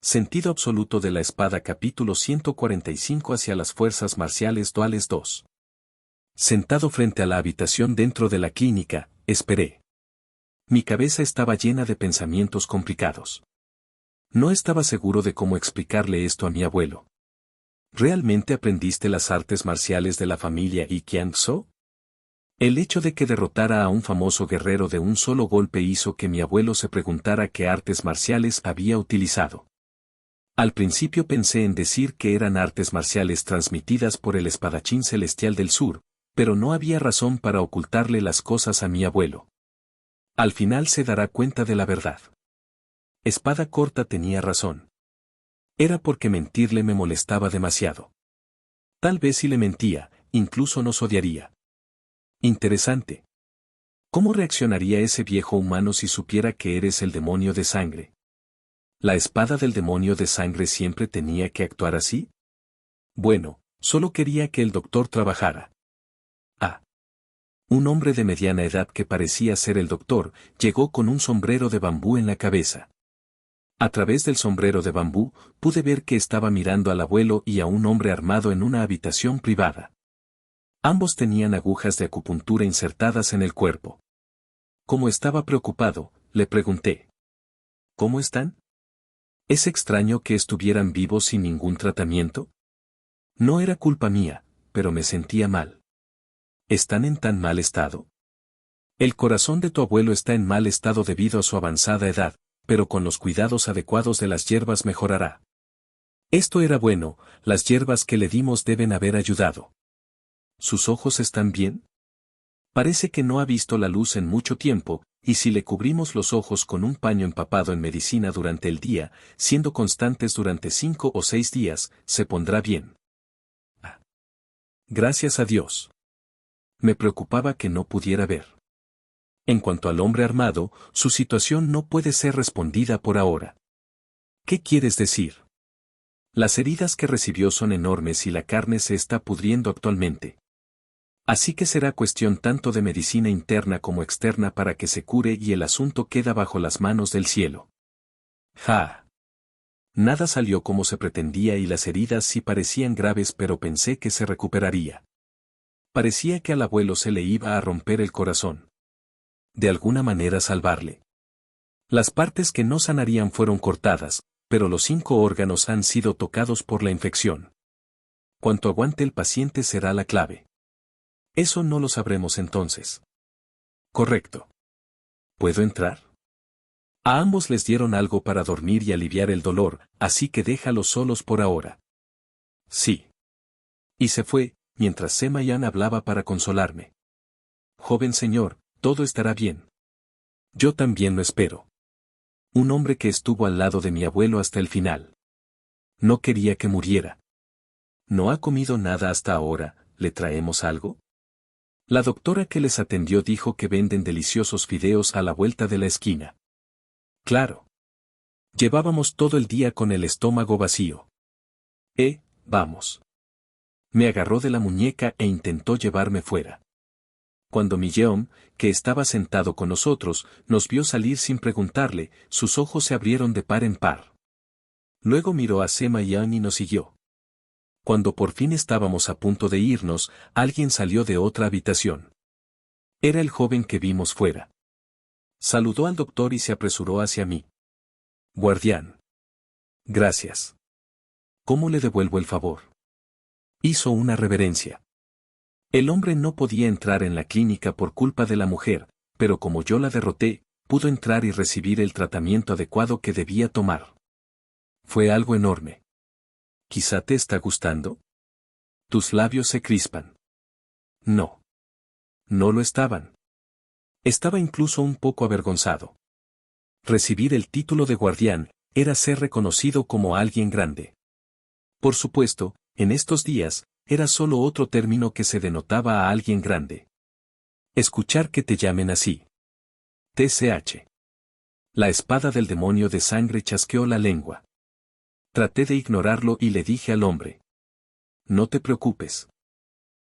Sentido absoluto de la espada capítulo 145 hacia las fuerzas marciales duales 2. Sentado frente a la habitación dentro de la clínica, esperé. Mi cabeza estaba llena de pensamientos complicados. No estaba seguro de cómo explicarle esto a mi abuelo. ¿Realmente aprendiste las artes marciales de la familia Ikian-so? El hecho de que derrotara a un famoso guerrero de un solo golpe hizo que mi abuelo se preguntara qué artes marciales había utilizado. Al principio pensé en decir que eran artes marciales transmitidas por el espadachín celestial del sur, pero no había razón para ocultarle las cosas a mi abuelo. Al final se dará cuenta de la verdad. Espada Corta tenía razón. Era porque mentirle me molestaba demasiado. Tal vez si le mentía, incluso nos odiaría. Interesante. ¿Cómo reaccionaría ese viejo humano si supiera que eres el demonio de sangre? ¿La espada del demonio de sangre siempre tenía que actuar así? Bueno, solo quería que el doctor trabajara. Ah. Un hombre de mediana edad que parecía ser el doctor, llegó con un sombrero de bambú en la cabeza. A través del sombrero de bambú, pude ver que estaba mirando al abuelo y a un hombre armado en una habitación privada. Ambos tenían agujas de acupuntura insertadas en el cuerpo. Como estaba preocupado, le pregunté: ¿Cómo están? ¿Es extraño que estuvieran vivos sin ningún tratamiento? No era culpa mía, pero me sentía mal. ¿Están en tan mal estado? El corazón de tu abuelo está en mal estado debido a su avanzada edad, pero con los cuidados adecuados de las hierbas mejorará. Esto era bueno, las hierbas que le dimos deben haber ayudado. ¿Sus ojos están bien? Parece que no ha visto la luz en mucho tiempo, y si le cubrimos los ojos con un paño empapado en medicina durante el día, siendo constantes durante 5 o 6 días, se pondrá bien. Ah. Gracias a Dios. Me preocupaba que no pudiera ver. En cuanto al hombre armado, su situación no puede ser respondida por ahora. ¿Qué quieres decir? Las heridas que recibió son enormes y la carne se está pudriendo actualmente. Así que será cuestión tanto de medicina interna como externa para que se cure y el asunto queda bajo las manos del cielo. ¡Ja! Nada salió como se pretendía y las heridas sí parecían graves, pero pensé que se recuperaría. Parecía que al abuelo se le iba a romper el corazón. De alguna manera salvarle. Las partes que no sanarían fueron cortadas, pero los 5 órganos han sido tocados por la infección. Cuanto aguante el paciente será la clave. Eso no lo sabremos entonces. Correcto. ¿Puedo entrar? A ambos les dieron algo para dormir y aliviar el dolor, así que déjalos solos por ahora. Sí. Y se fue, mientras Sema Yan hablaba para consolarme. Joven señor, todo estará bien. Yo también lo espero. Un hombre que estuvo al lado de mi abuelo hasta el final. No quería que muriera. ¿No ha comido nada hasta ahora? ¿Le traemos algo? La doctora que les atendió dijo que venden deliciosos fideos a la vuelta de la esquina. Claro. Llevábamos todo el día con el estómago vacío. Vamos. Me agarró de la muñeca e intentó llevarme fuera. Cuando mi Yeom, que estaba sentado con nosotros, nos vio salir sin preguntarle, sus ojos se abrieron de par en par. Luego miró a Sema Yan y nos siguió. Cuando por fin estábamos a punto de irnos, alguien salió de otra habitación. Era el joven que vimos fuera. Saludó al doctor y se apresuró hacia mí. Guardián. Gracias. ¿Cómo le devuelvo el favor? Hizo una reverencia. El hombre no podía entrar en la clínica por culpa de la mujer, pero como yo la derroté, pudo entrar y recibir el tratamiento adecuado que debía tomar. Fue algo enorme. ¿Quizá te está gustando? Tus labios se crispan. No. No lo estaban. Estaba incluso un poco avergonzado. Recibir el título de guardián era ser reconocido como alguien grande. Por supuesto, en estos días, era solo otro término que se denotaba a alguien grande. Escuchar que te llamen así. TCH. La espada del demonio de sangre chasqueó la lengua. Traté de ignorarlo y le dije al hombre. No te preocupes.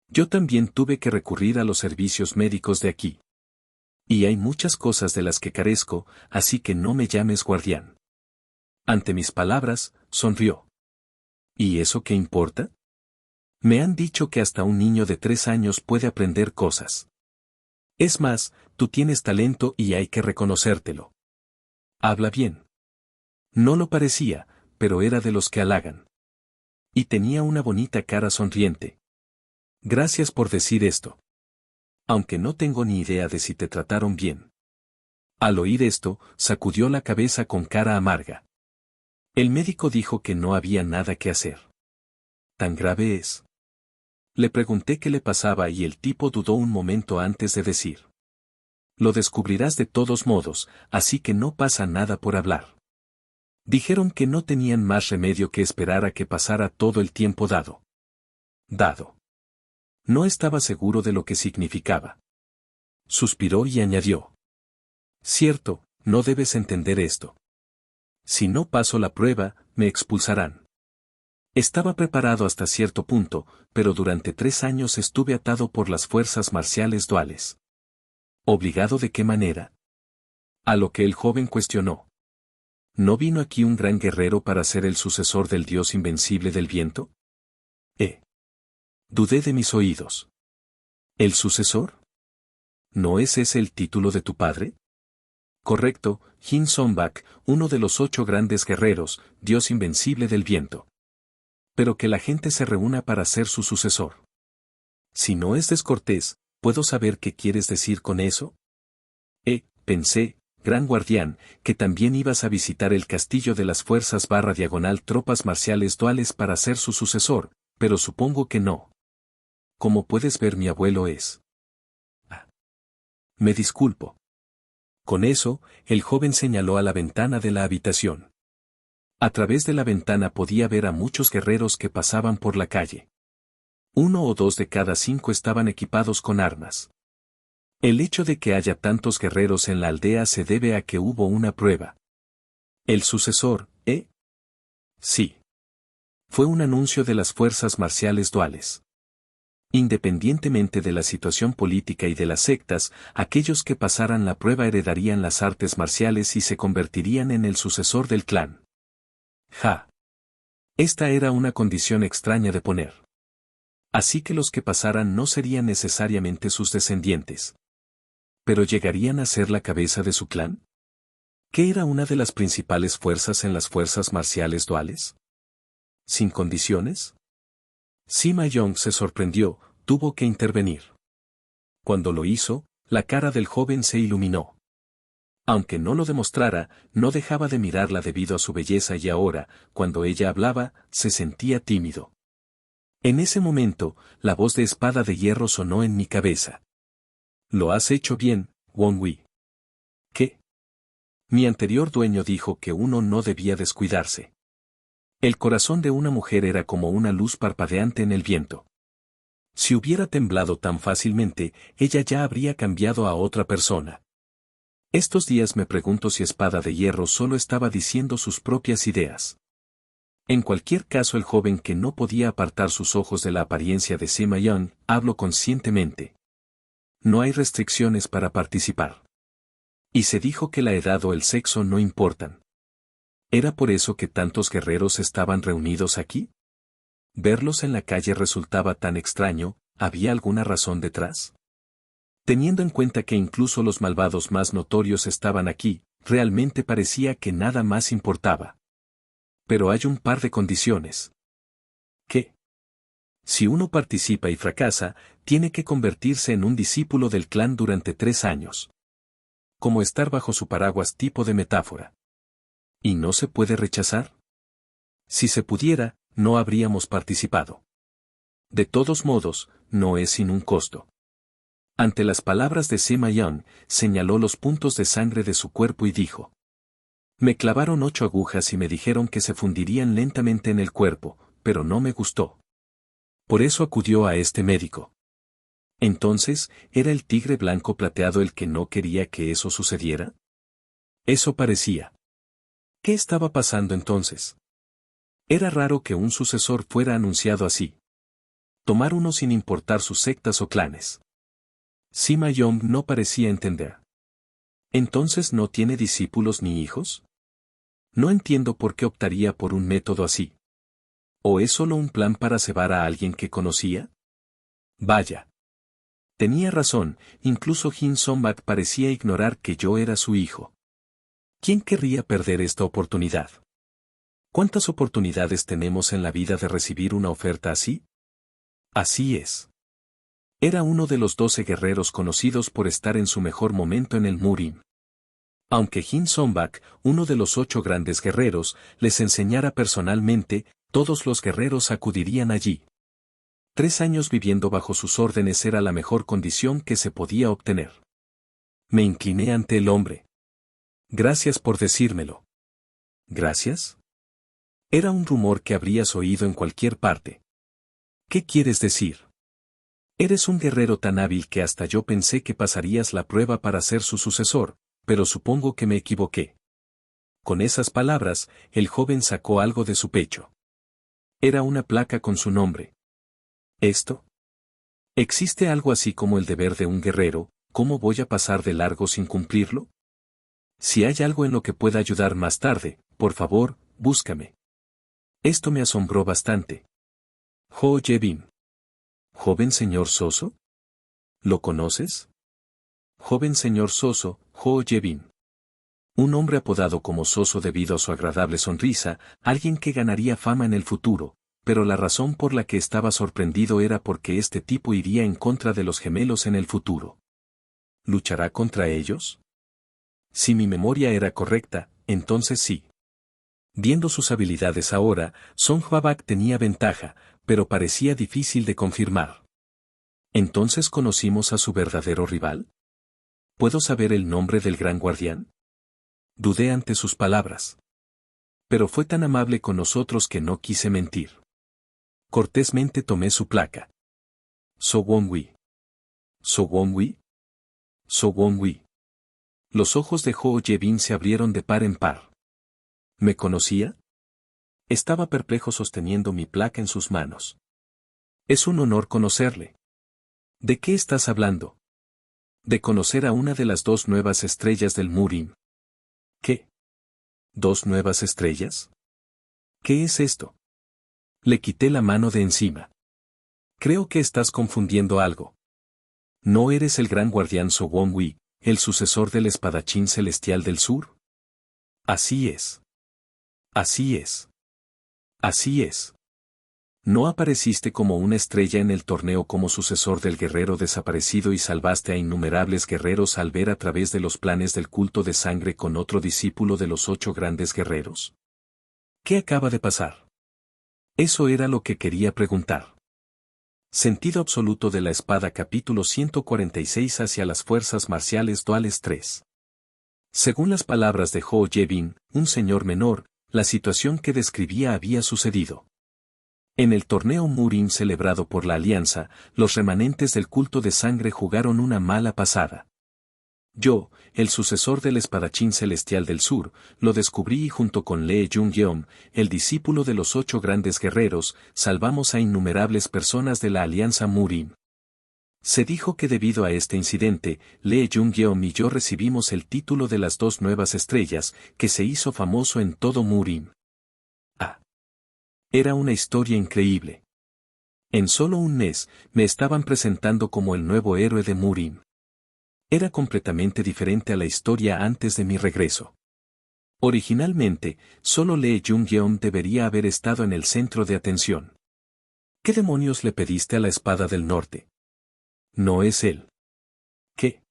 Yo también tuve que recurrir a los servicios médicos de aquí. Y hay muchas cosas de las que carezco, así que no me llames guardián. Ante mis palabras, sonrió. ¿Y eso qué importa? Me han dicho que hasta un niño de 3 años puede aprender cosas. Es más, tú tienes talento y hay que reconocértelo. Habla bien. No lo parecía, pero era de los que halagan. Y tenía una bonita cara sonriente. Gracias por decir esto. Aunque no tengo ni idea de si te trataron bien. Al oír esto, sacudió la cabeza con cara amarga. El médico dijo que no había nada que hacer. ¿Tan grave es? Le pregunté qué le pasaba y el tipo dudó un momento antes de decir. Lo descubrirás de todos modos, así que no pasa nada por hablar. Dijeron que no tenían más remedio que esperar a que pasara todo el tiempo dado. No estaba seguro de lo que significaba. Suspiró y añadió. Cierto, no debes entender esto. Si no paso la prueba, me expulsarán. Estaba preparado hasta cierto punto, pero durante 3 años estuve atado por las fuerzas marciales duales. ¿Obligado de qué manera? A lo que el joven cuestionó. ¿No vino aquí un gran guerrero para ser el sucesor del dios invencible del viento? Dudé de mis oídos. ¿El sucesor? ¿No es ese el título de tu padre? Correcto, Jin Songbak, uno de los 8 grandes guerreros, dios invencible del viento. Pero que la gente se reúna para ser su sucesor. Si no es descortés, ¿puedo saber qué quieres decir con eso? Pensé, gran guardián, que también ibas a visitar el castillo de las fuerzas / tropas marciales duales para ser su sucesor, pero supongo que no. Como puedes ver, mi abuelo es. Me disculpo. Con eso, el joven señaló a la ventana de la habitación. A través de la ventana podía ver a muchos guerreros que pasaban por la calle. 1 o 2 de cada 5 estaban equipados con armas. El hecho de que haya tantos guerreros en la aldea se debe a que hubo una prueba. ¿El sucesor, Sí. Fue un anuncio de las fuerzas marciales duales. Independientemente de la situación política y de las sectas, aquellos que pasaran la prueba heredarían las artes marciales y se convertirían en el sucesor del clan. Esta era una condición extraña de poner. Así que los que pasaran no serían necesariamente sus descendientes. ¿Pero llegarían a ser la cabeza de su clan? ¿Qué era una de las principales fuerzas en las fuerzas marciales duales? ¿Sin condiciones? Sima Yong se sorprendió, tuvo que intervenir. Cuando lo hizo, la cara del joven se iluminó. Aunque no lo demostrara, no dejaba de mirarla debido a su belleza y ahora, cuando ella hablaba, se sentía tímido. En ese momento, la voz de Espada de Hierro sonó en mi cabeza. Lo has hecho bien, Wong Wei. ¿Qué? Mi anterior dueño dijo que uno no debía descuidarse. El corazón de una mujer era como una luz parpadeante en el viento. Si hubiera temblado tan fácilmente, ella ya habría cambiado a otra persona. Estos días me pregunto si Espada de Hierro solo estaba diciendo sus propias ideas. En cualquier caso, el joven que no podía apartar sus ojos de la apariencia de Sima Yong, habló conscientemente. No hay restricciones para participar. Y se dijo que la edad o el sexo no importan. ¿Era por eso que tantos guerreros estaban reunidos aquí? Verlos en la calle resultaba tan extraño, ¿había alguna razón detrás? Teniendo en cuenta que incluso los malvados más notorios estaban aquí, realmente parecía que nada más importaba. Pero hay un par de condiciones. ¿Qué? Si uno participa y fracasa, tiene que convertirse en un discípulo del clan durante 3 años. Como estar bajo su paraguas, tipo de metáfora. ¿Y no se puede rechazar? Si se pudiera, no habríamos participado. De todos modos, no es sin un costo. Ante las palabras de Sima Yong, señaló los puntos de sangre de su cuerpo y dijo. Me clavaron 8 agujas y me dijeron que se fundirían lentamente en el cuerpo, pero no me gustó. Por eso acudió a este médico. Entonces, ¿era el tigre blanco plateado el que no quería que eso sucediera? Eso parecía. ¿Qué estaba pasando entonces? Era raro que un sucesor fuera anunciado así. Tomar uno sin importar sus sectas o clanes. Sima Yong no parecía entender. ¿Entonces no tiene discípulos ni hijos? No entiendo por qué optaría por un método así. ¿O es solo un plan para cebar a alguien que conocía? Vaya. Tenía razón, incluso Jin Songbak parecía ignorar que yo era su hijo. ¿Quién querría perder esta oportunidad? ¿Cuántas oportunidades tenemos en la vida de recibir una oferta así? Así es. Era uno de los 12 guerreros conocidos por estar en su mejor momento en el Murim. Aunque Jin Songbak, uno de los 8 grandes guerreros, les enseñara personalmente, todos los guerreros acudirían allí. 3 años viviendo bajo sus órdenes era la mejor condición que se podía obtener. Me incliné ante el hombre. Gracias por decírmelo. ¿Gracias? Era un rumor que habrías oído en cualquier parte. ¿Qué quieres decir? Eres un guerrero tan hábil que hasta yo pensé que pasarías la prueba para ser su sucesor, pero supongo que me equivoqué. Con esas palabras, el joven sacó algo de su pecho. Era una placa con su nombre. ¿Esto? ¿Existe algo así como el deber de un guerrero? ¿Cómo voy a pasar de largo sin cumplirlo? Si hay algo en lo que pueda ayudar más tarde, por favor, búscame. Esto me asombró bastante. Ho Ye-bin. ¿Joven señor Soso? ¿Lo conoces? Joven señor Soso, Ho Ye-bin. Un hombre apodado como Soso debido a su agradable sonrisa, alguien que ganaría fama en el futuro, pero la razón por la que estaba sorprendido era porque este tipo iría en contra de los gemelos en el futuro. ¿Luchará contra ellos? Si mi memoria era correcta, entonces sí. Viendo sus habilidades ahora, Song Hwabak tenía ventaja, pero parecía difícil de confirmar. ¿Entonces conocimos a su verdadero rival? ¿Puedo saber el nombre del gran guardián? Dudé ante sus palabras. Pero fue tan amable con nosotros que no quise mentir. Cortésmente tomé su placa. So Won-wi. So Won-wi. So Won-wi. Los ojos de Ho Ye-bin se abrieron de par en par. ¿Me conocía? Estaba perplejo sosteniendo mi placa en sus manos. Es un honor conocerle. ¿De qué estás hablando? De conocer a una de las 2 nuevas estrellas del Murim. ¿Qué? ¿2 nuevas estrellas? ¿Qué es esto? Le quité la mano de encima. Creo que estás confundiendo algo. ¿No eres el gran guardián So Won-wi, el sucesor del espadachín celestial del sur? Así es. Así es. Así es. ¿No apareciste como una estrella en el torneo como sucesor del guerrero desaparecido y salvaste a innumerables guerreros al ver a través de los planes del culto de sangre con otro discípulo de los 8 grandes guerreros? ¿Qué acaba de pasar? Eso era lo que quería preguntar. Sentido absoluto de la espada capítulo 146 hacia las fuerzas marciales duales 3. Según las palabras de Ho Ye-bin, un señor menor, la situación que describía había sucedido. En el torneo Murim celebrado por la Alianza, los remanentes del culto de sangre jugaron una mala pasada. Yo, el sucesor del espadachín celestial del sur, lo descubrí y junto con Lee Jung-yeom, el discípulo de los 8 grandes guerreros, salvamos a innumerables personas de la Alianza Murim. Se dijo que debido a este incidente, Lee Jung-yeom y yo recibimos el título de las 2 nuevas estrellas, que se hizo famoso en todo Murim. Ah. Era una historia increíble. En solo un mes, me estaban presentando como el nuevo héroe de Murim. Era completamente diferente a la historia antes de mi regreso. Originalmente, solo Lee Jung-yeom debería haber estado en el centro de atención. ¿Qué demonios le pediste a la espada del norte? No es él. ¿Qué?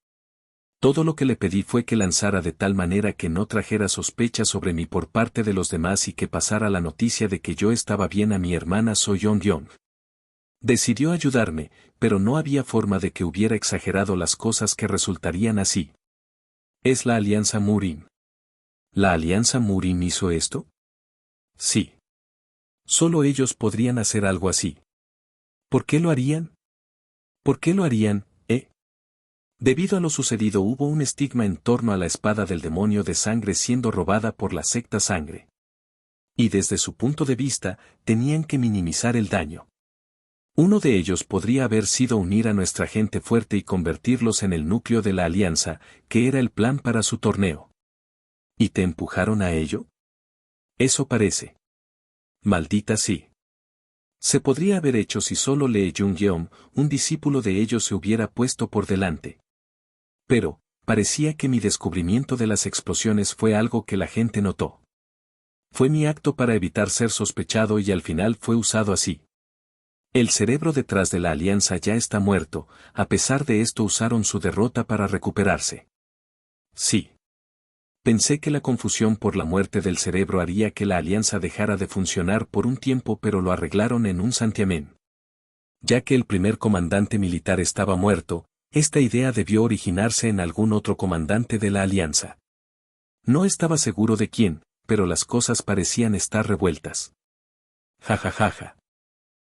Todo lo que le pedí fue que lanzara de tal manera que no trajera sospechas sobre mí por parte de los demás y que pasara la noticia de que yo estaba bien a mi hermana So Yeon-yeon. Decidió ayudarme, pero no había forma de que hubiera exagerado las cosas que resultarían así. ¿Es la Alianza Murim? ¿La Alianza Murim hizo esto? Sí. Solo ellos podrían hacer algo así. ¿Por qué lo harían? ¿Por qué lo harían, Debido a lo sucedido hubo un estigma en torno a la espada del demonio de sangre siendo robada por la secta sangre. Y desde su punto de vista, tenían que minimizar el daño. Uno de ellos podría haber sido unir a nuestra gente fuerte y convertirlos en el núcleo de la alianza, que era el plan para su torneo. ¿Y te empujaron a ello? Eso parece. Maldita sí. Se podría haber hecho si solo Lee Jung-yeom, un discípulo de ellos, se hubiera puesto por delante. Pero, parecía que mi descubrimiento de las explosiones fue algo que la gente notó. Fue mi acto para evitar ser sospechado y al final fue usado así. El cerebro detrás de la alianza ya está muerto, a pesar de esto usaron su derrota para recuperarse. Sí. Pensé que la confusión por la muerte del cerebro haría que la alianza dejara de funcionar por un tiempo, pero lo arreglaron en un santiamén. Ya que el primer comandante militar estaba muerto, esta idea debió originarse en algún otro comandante de la alianza. No estaba seguro de quién, pero las cosas parecían estar revueltas. Jajajaja.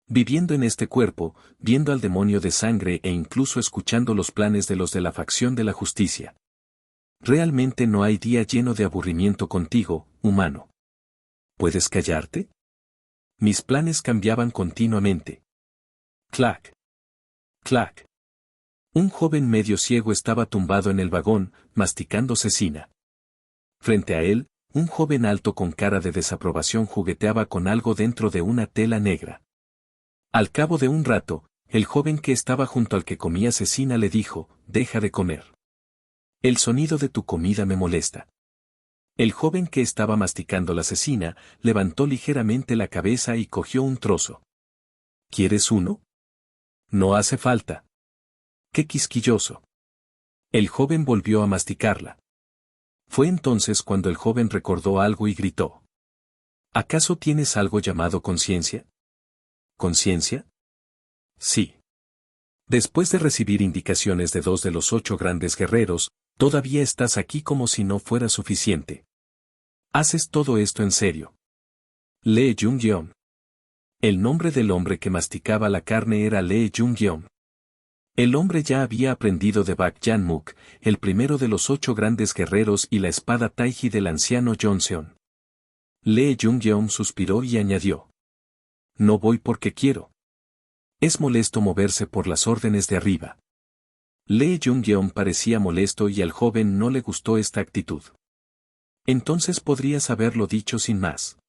Viviendo en este cuerpo, viendo al demonio de sangre e incluso escuchando los planes de los de la facción de la justicia. Realmente no hay día lleno de aburrimiento contigo, humano. ¿Puedes callarte? Mis planes cambiaban continuamente. Clac. Clac. Un joven medio ciego estaba tumbado en el vagón, masticando cecina. Frente a él, un joven alto con cara de desaprobación jugueteaba con algo dentro de una tela negra. Al cabo de un rato, el joven que estaba junto al que comía cecina le dijo: «Deja de comer. El sonido de tu comida me molesta». El joven que estaba masticando la cecina, levantó ligeramente la cabeza y cogió un trozo. ¿Quieres uno? No hace falta. ¡Qué quisquilloso! El joven volvió a masticarla. Fue entonces cuando el joven recordó algo y gritó: ¿acaso tienes algo llamado conciencia? ¿Conciencia? Sí. Después de recibir indicaciones de 2 de los 8 grandes guerreros, todavía estás aquí como si no fuera suficiente. ¿Haces todo esto en serio? Lee Jung-yeom. El nombre del hombre que masticaba la carne era Lee Jung-yeom. El hombre ya había aprendido de Bak Yan-muk, el primero de los 8 grandes guerreros, y la espada Taiji del anciano Joseon. Lee Jung-yeom suspiró y añadió: no voy porque quiero. Es molesto moverse por las órdenes de arriba. Lee Jung-yeom parecía molesto y al joven no le gustó esta actitud. Entonces podrías haberlo dicho sin más.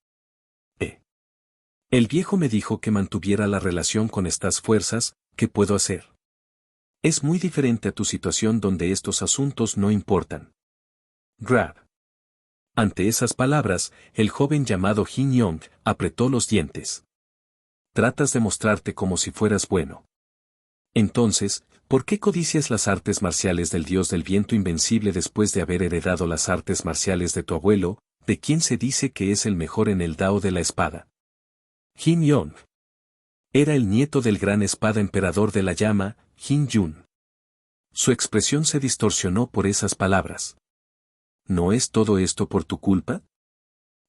El viejo me dijo que mantuviera la relación con estas fuerzas. ¿Qué puedo hacer? Es muy diferente a tu situación donde estos asuntos no importan. Grab. Ante esas palabras, el joven llamado Jin Yong apretó los dientes. Tratas de mostrarte como si fueras bueno. Entonces, ¿por qué codicias las artes marciales del dios del viento invencible después de haber heredado las artes marciales de tu abuelo, de quien se dice que es el mejor en el Dao de la espada? Jin Yong era el nieto del gran espada emperador de la llama, Jin Yun. Su expresión se distorsionó por esas palabras. ¿No es todo esto por tu culpa?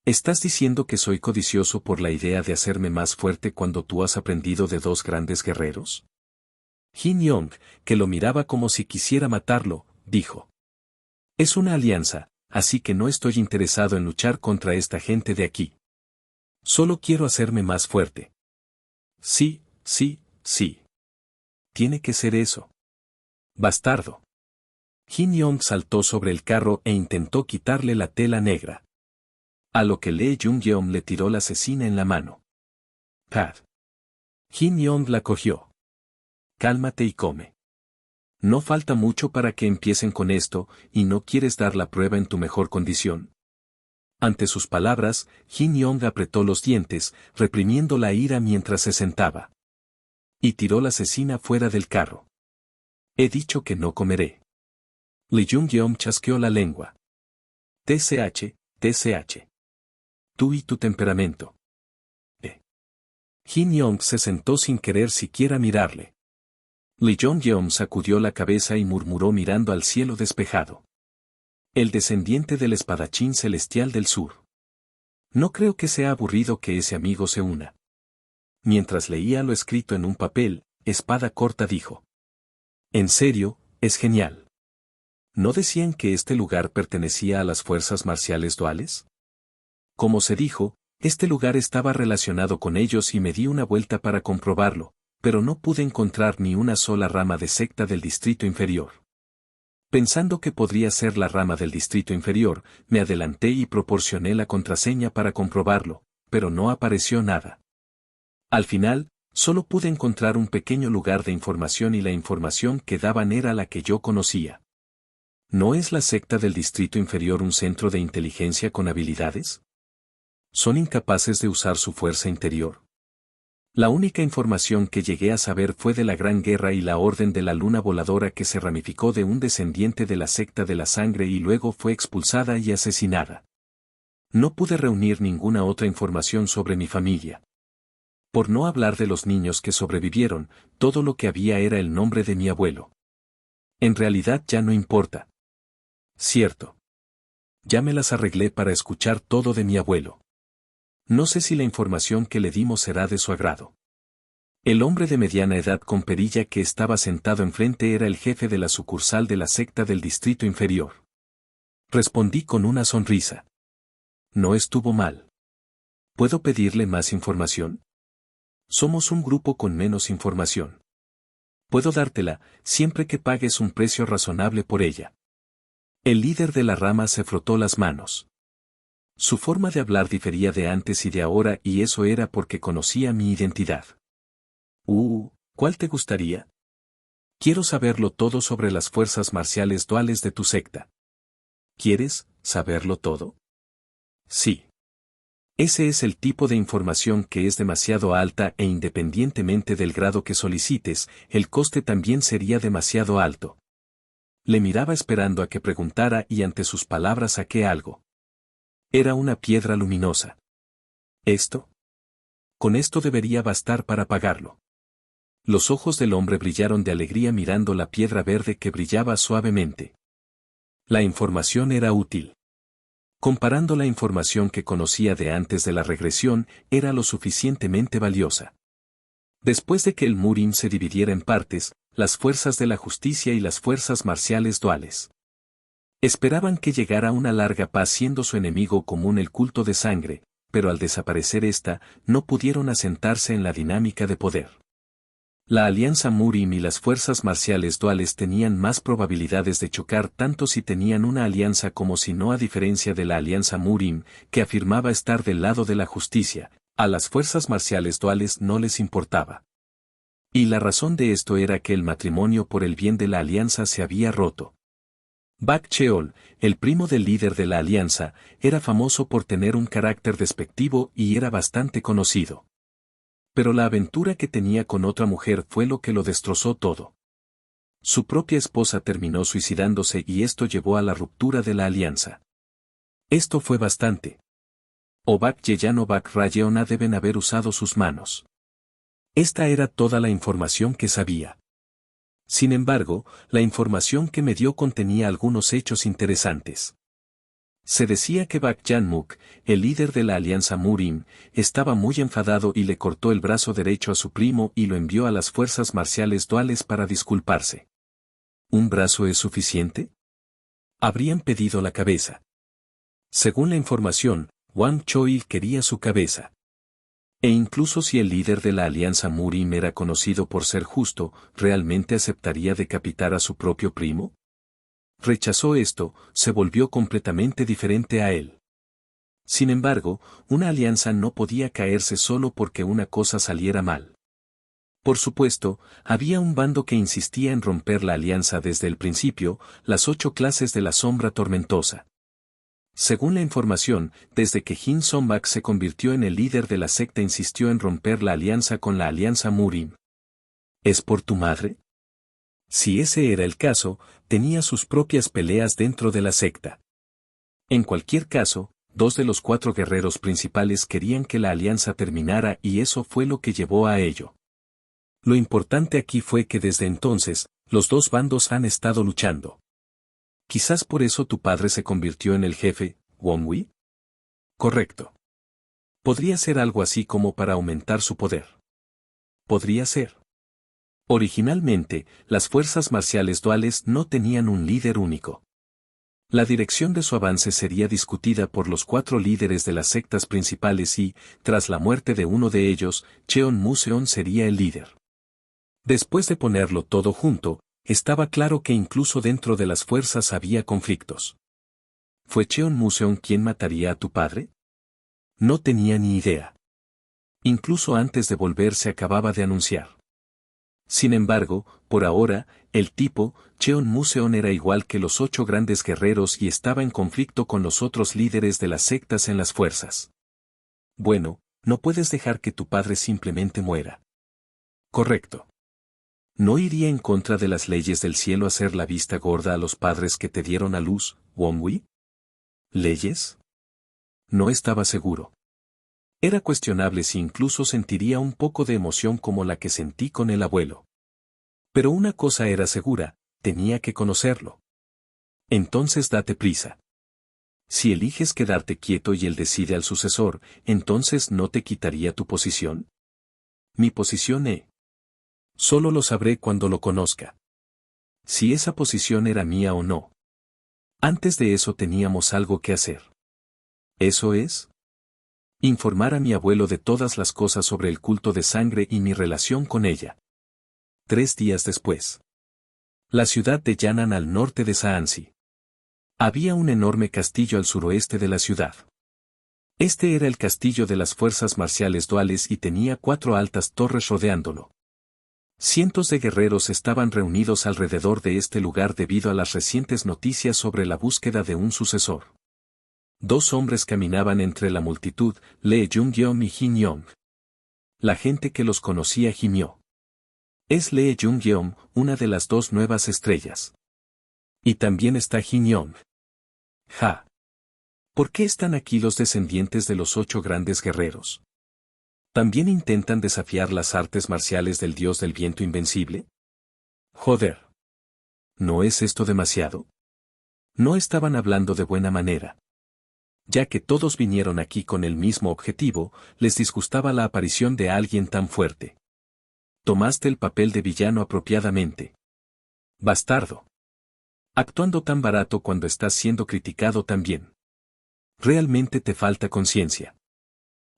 ¿Estás diciendo que soy codicioso por la idea de hacerme más fuerte cuando tú has aprendido de 2 grandes guerreros? Jin Yong, que lo miraba como si quisiera matarlo, dijo: es una alianza, así que no estoy interesado en luchar contra esta gente de aquí. Solo quiero hacerme más fuerte. Sí, sí, sí. Tiene que ser eso. Bastardo. Jin Yong saltó sobre el carro e intentó quitarle la tela negra. A lo que Lee Jung-yeom le tiró la cecina en la mano. Pad. Jin Yong la cogió. Cálmate y come. No falta mucho para que empiecen con esto, ¿y no quieres dar la prueba en tu mejor condición? Ante sus palabras, Jin Yong apretó los dientes, reprimiendo la ira mientras se sentaba. Y tiró la cecina fuera del carro. He dicho que no comeré. Lee Jung-yeom chasqueó la lengua. TCH, TCH. Tú y tu temperamento. Jin Yong se sentó sin querer siquiera mirarle. Lee Jung-yeom sacudió la cabeza y murmuró mirando al cielo despejado. El descendiente del espadachín celestial del sur. No creo que sea aburrido que ese amigo se una. Mientras leía lo escrito en un papel, Espada Corta dijo: en serio, es genial. ¿No decían que este lugar pertenecía a las fuerzas marciales duales? Como se dijo, este lugar estaba relacionado con ellos y me di una vuelta para comprobarlo, pero no pude encontrar ni una sola rama de secta del distrito inferior. Pensando que podría ser la rama del distrito inferior, me adelanté y proporcioné la contraseña para comprobarlo, pero no apareció nada. Al final, solo pude encontrar un pequeño lugar de información y la información que daban era la que yo conocía. ¿No es la secta del distrito inferior un centro de inteligencia con habilidades? ¿Son incapaces de usar su fuerza interior? La única información que llegué a saber fue de la Gran Guerra y la Orden de la Luna Voladora que se ramificó de un descendiente de la secta de la sangre y luego fue expulsada y asesinada. No pude reunir ninguna otra información sobre mi familia. Por no hablar de los niños que sobrevivieron, todo lo que había era el nombre de mi abuelo. En realidad ya no importa. Cierto. Ya me las arreglé para escuchar todo de mi abuelo. No sé si la información que le dimos será de su agrado. El hombre de mediana edad con perilla que estaba sentado enfrente era el jefe de la sucursal de la secta del distrito inferior. Respondí con una sonrisa. No estuvo mal. ¿Puedo pedirle más información? Somos un grupo con menos información. Puedo dártela, siempre que pagues un precio razonable por ella. El líder de la rama se frotó las manos. Su forma de hablar difería de antes y de ahora y eso era porque conocía mi identidad. ¿Cuál te gustaría? Quiero saberlo todo sobre las fuerzas marciales duales de tu secta. ¿Quieres saberlo todo? Sí. Ese es el tipo de información que es demasiado alta e independientemente del grado que solicites, el coste también sería demasiado alto. Le miraba esperando a que preguntara y ante sus palabras saqué algo. Era una piedra luminosa. ¿Esto? Con esto debería bastar para pagarlo. Los ojos del hombre brillaron de alegría mirando la piedra verde que brillaba suavemente. La información era útil. Comparando la información que conocía de antes de la regresión, era lo suficientemente valiosa. Después de que el Murim se dividiera en partes, las fuerzas de la justicia y las fuerzas marciales duales. Esperaban que llegara una larga paz siendo su enemigo común el culto de sangre, pero al desaparecer esta, no pudieron asentarse en la dinámica de poder. La alianza Murim y las fuerzas marciales duales tenían más probabilidades de chocar tanto si tenían una alianza como si no, a diferencia de la alianza Murim, que afirmaba estar del lado de la justicia, a las fuerzas marciales duales no les importaba. Y la razón de esto era que el matrimonio por el bien de la alianza se había roto. Bak Cheol, el primo del líder de la alianza, era famoso por tener un carácter despectivo y era bastante conocido. Pero la aventura que tenía con otra mujer fue lo que lo destrozó todo. Su propia esposa terminó suicidándose y esto llevó a la ruptura de la alianza. Esto fue bastante. O Bak Yeyan o Bak Rayeona deben haber usado sus manos. Esta era toda la información que sabía. Sin embargo, la información que me dio contenía algunos hechos interesantes. Se decía que Bak Yanmuk, el líder de la alianza Murim, estaba muy enfadado y le cortó el brazo derecho a su primo y lo envió a las fuerzas marciales duales para disculparse. ¿Un brazo es suficiente? Habrían pedido la cabeza. Según la información, Wang Choi quería su cabeza. E incluso si el líder de la alianza Murim era conocido por ser justo, ¿realmente aceptaría decapitar a su propio primo? Rechazó esto, se volvió completamente diferente a él. Sin embargo, una alianza no podía caerse solo porque una cosa saliera mal. Por supuesto, había un bando que insistía en romper la alianza desde el principio, las 8 clases de la sombra tormentosa. Según la información, desde que Jin Sombak se convirtió en el líder de la secta insistió en romper la alianza con la alianza Murim. ¿Es por tu madre? Si ese era el caso, tenía sus propias peleas dentro de la secta. En cualquier caso, 2 de los 4 guerreros principales querían que la alianza terminara y eso fue lo que llevó a ello. Lo importante aquí fue que desde entonces, los 2 bandos han estado luchando. Quizás por eso tu padre se convirtió en el jefe, Won-wi. Correcto. Podría ser algo así como para aumentar su poder. Podría ser. Originalmente, las fuerzas marciales duales no tenían un líder único. La dirección de su avance sería discutida por los 4 líderes de las sectas principales y, tras la muerte de uno de ellos, Cheon Museon sería el líder. Después de ponerlo todo junto, Estaba claro que incluso dentro de las fuerzas había conflictos. ¿Fue Cheon Museon quien mataría a tu padre? No tenía ni idea. Incluso antes de volver se acababa de anunciar. Sin embargo, por ahora, el tipo, Cheon Museon era igual que los 8 grandes guerreros y estaba en conflicto con los otros líderes de las sectas en las fuerzas. Bueno, no puedes dejar que tu padre simplemente muera. Correcto. ¿No iría en contra de las leyes del cielo hacer la vista gorda a los padres que te dieron a luz, Won-wi? ¿Leyes? No estaba seguro. Era cuestionable si incluso sentiría un poco de emoción como la que sentí con el abuelo. Pero una cosa era segura, tenía que conocerlo. Entonces date prisa. Si eliges quedarte quieto y él decide al sucesor, entonces ¿no te quitaría tu posición? Mi posición solo lo sabré cuando lo conozca. Si esa posición era mía o no. Antes de eso teníamos algo que hacer. ¿Eso es? Informar a mi abuelo de todas las cosas sobre el culto de sangre y mi relación con ella. 3 días después. La ciudad de Yan'an al norte de Saansi. Había un enorme castillo al suroeste de la ciudad. Este era el castillo de las fuerzas marciales duales y tenía 4 altas torres rodeándolo. Cientos de guerreros estaban reunidos alrededor de este lugar debido a las recientes noticias sobre la búsqueda de un sucesor. 2 hombres caminaban entre la multitud, Lee Jung-yeom y Jin Yong. La gente que los conocía gimió. Es Lee Jung-yeom, una de las 2 nuevas estrellas. Y también está Jin Yong. Ja. ¿Por qué están aquí los descendientes de los 8 grandes guerreros? ¿También intentan desafiar las artes marciales del dios del viento invencible? Joder. ¿No es esto demasiado? No estaban hablando de buena manera. Ya que todos vinieron aquí con el mismo objetivo, les disgustaba la aparición de alguien tan fuerte. Tomaste el papel de villano apropiadamente. Bastardo. Actuando tan barato cuando estás siendo criticado también. Realmente te falta conciencia.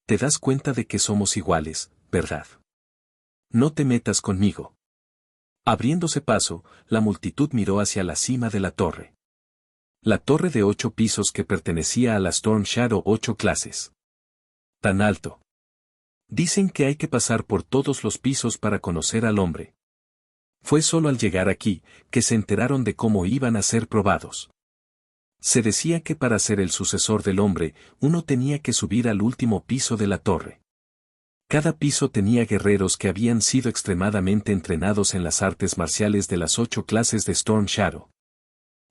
Te das cuenta de que somos iguales, ¿verdad? No te metas conmigo. Abriéndose paso, la multitud miró hacia la cima de la torre. La torre de 8 pisos que pertenecía a la Storm Shadow 8 clases. Tan alto. Dicen que hay que pasar por todos los pisos para conocer al hombre. Fue solo al llegar aquí, que se enteraron de cómo iban a ser probados. Se decía que para ser el sucesor del hombre, uno tenía que subir al último piso de la torre. Cada piso tenía guerreros que habían sido extremadamente entrenados en las artes marciales de las 8 clases de Storm Shadow.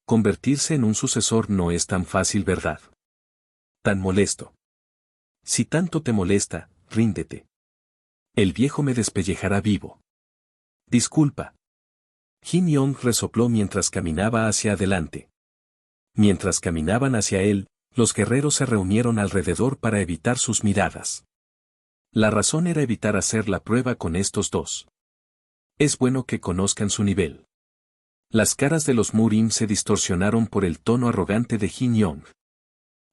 Convertirse en un sucesor no es tan fácil, ¿verdad? Tan molesto. Si tanto te molesta, ríndete. El viejo me despellejará vivo. Disculpa. Jin Yong resopló mientras caminaba hacia adelante. Mientras caminaban hacia él, los guerreros se reunieron alrededor para evitar sus miradas. La razón era evitar hacer la prueba con estos 2. Es bueno que conozcan su nivel. Las caras de los Murim se distorsionaron por el tono arrogante de Jin Yong.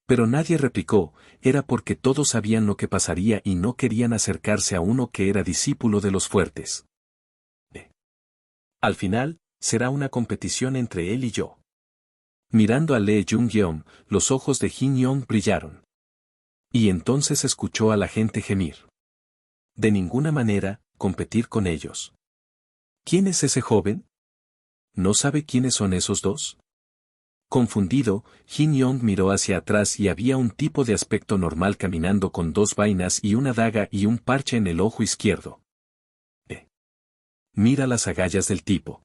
Pero nadie replicó, era porque todos sabían lo que pasaría y no querían acercarse a uno que era discípulo de los fuertes. Al final, será una competición entre él y yo. Mirando a Lee Jung-yeom, los ojos de Jin Yong brillaron. Y entonces escuchó a la gente gemir. De ninguna manera, competir con ellos. ¿Quién es ese joven? ¿No sabe quiénes son esos 2? Confundido, Jin Yong miró hacia atrás y había un tipo de aspecto normal caminando con 2 vainas y una daga y un parche en el ojo izquierdo. Mira las agallas del tipo.